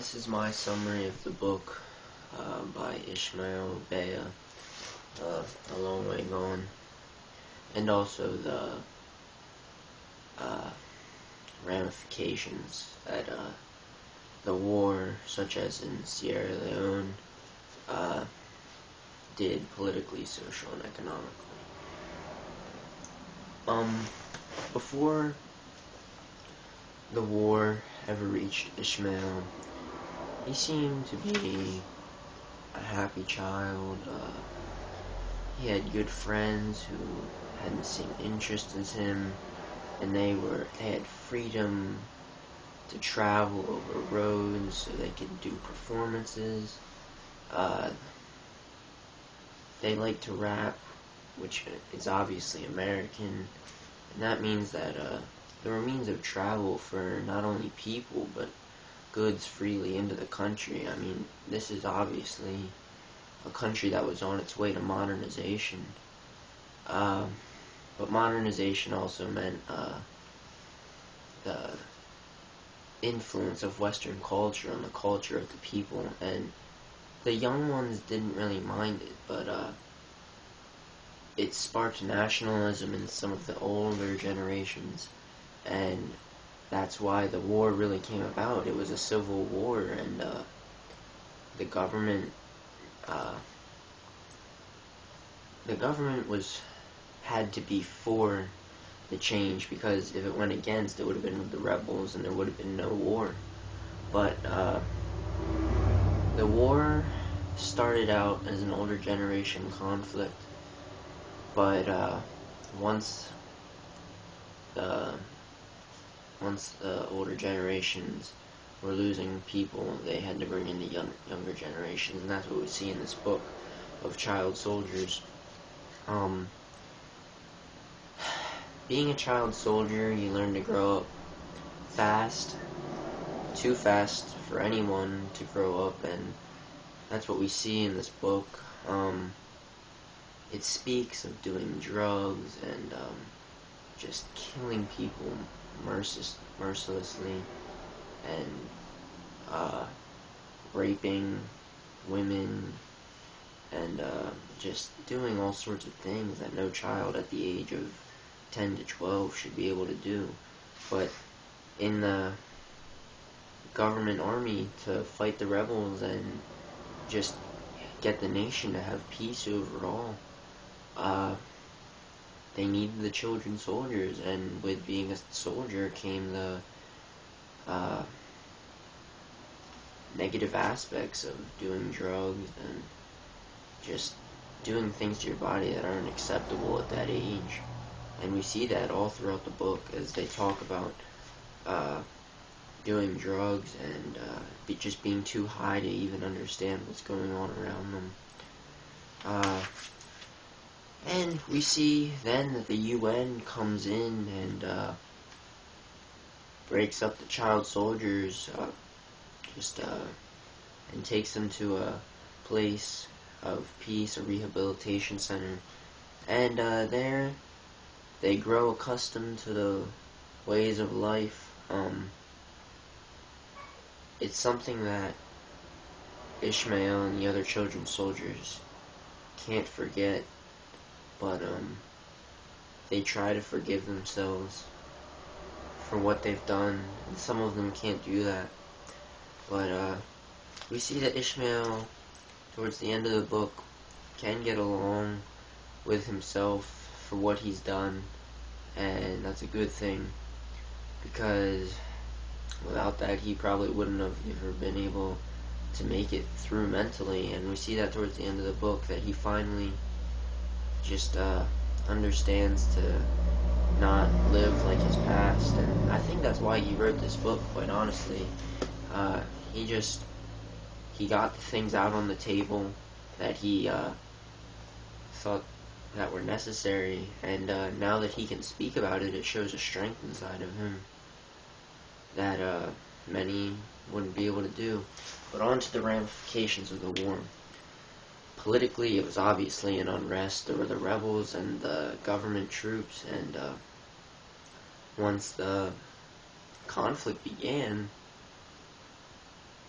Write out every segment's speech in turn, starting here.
This is my summary of the book by Ishmael Bea, A Long Way Gone, and also the ramifications that the war, such as in Sierra Leone, did politically, social, and economically. Before the war ever reached Ishmael, he seemed to be a happy child. He had good friends who had the same interests as him, and they had freedom to travel over roads so they could do performances. They liked to rap, which is obviously American, and that means that there were means of travel for not only people but goods freely into the country. I mean, this is obviously a country that was on its way to modernization. But modernization also meant the influence of Western culture on the culture of the people, and the young ones didn't really mind it, but it sparked nationalism in some of the older generations, and that's why the war really came about. It was a civil war, and the government had to be for the change, because if it went against, it would have been the rebels and there would have been no war. But the war started out as an older generation conflict, but once the older generations were losing people, they had to bring in the younger generations, and that's what we see in this book of child soldiers. Being a child soldier, you learn to grow up fast, too fast for anyone to grow up, and that's what we see in this book. It speaks of doing drugs and just killing people mercilessly, and raping women, and just doing all sorts of things that no child at the age of 10 to 12 should be able to do. But in the government army, to fight the rebels and just get the nation to have peace overall, they needed the children soldiers, and with being a soldier came the negative aspects of doing drugs and just doing things to your body that aren't acceptable at that age. And we see that all throughout the book as they talk about doing drugs and just being too high to even understand what's going on around them. And we see then that the UN comes in and breaks up the child soldiers, and takes them to a place of peace, a rehabilitation center, and there they grow accustomed to the ways of life. It's something that Ishmael and the other children soldiers can't forget, but they try to forgive themselves for what they've done, and some of them can't do that. But we see that Ishmael, towards the end of the book, can get along with himself for what he's done, and that's a good thing, because without that he probably wouldn't have ever been able to make it through mentally. And we see that towards the end of the book, that he finally just understands to not live like his past, and I think that's why he wrote this book, quite honestly. He got the things out on the table that he thought that were necessary, and now that he can speak about it, it shows a strength inside of him that many wouldn't be able to do. But on to the ramifications of the war. Politically, it was obviously an unrest. There were the rebels and the government troops, and once the conflict began,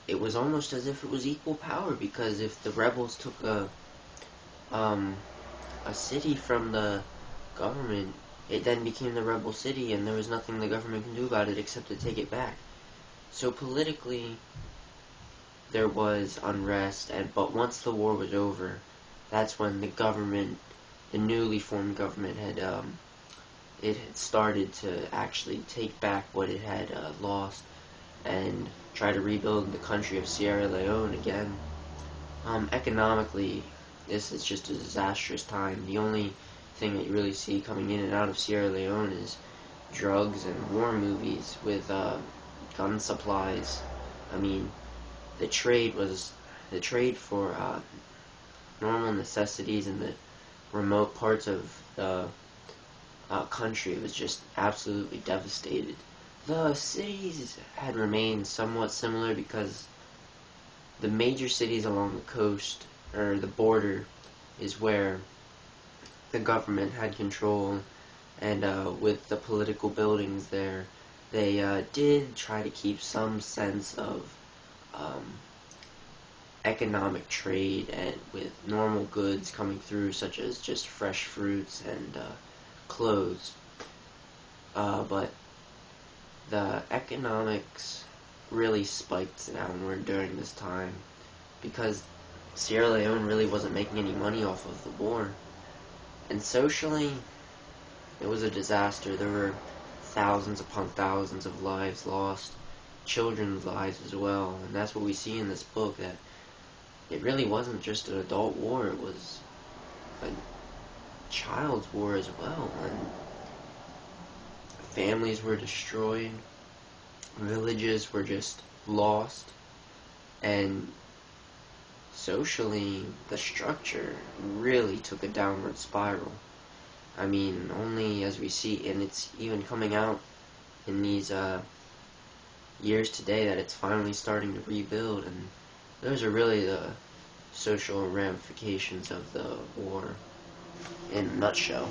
it was almost as if it was equal power, because if the rebels took um, a city from the government, it then became the rebel city, and there was nothing the government can do about it except to take it back. So politically, there was unrest, but once the war was over, that's when the government, the newly formed government, it had started to actually take back what it had lost and try to rebuild the country of Sierra Leone again. Economically, this is just a disastrous time. The only thing that you really see coming in and out of Sierra Leone is drugs and war movies with gun supplies. I mean, the trade was the trade for normal necessities in the remote parts of the country was just absolutely devastated. The cities had remained somewhat similar because the major cities along the coast, or the border, is where the government had control, and with the political buildings there, they did try to keep some sense of um, economic trade and with normal goods coming through, such as just fresh fruits and clothes. But the economics really spiked downward during this time because Sierra Leone really wasn't making any money off of the war. And socially, it was a disaster. There were thousands upon thousands of lives lost, children's lives as well. And that's what we see in this book, that it really wasn't just an adult war, it was a child's war as well. And families were destroyed, villages were just lost, and socially, the structure really took a downward spiral. I mean, only as we see, and it's even coming out in these years today, that it's finally starting to rebuild, and those are really the social ramifications of the war in a nutshell.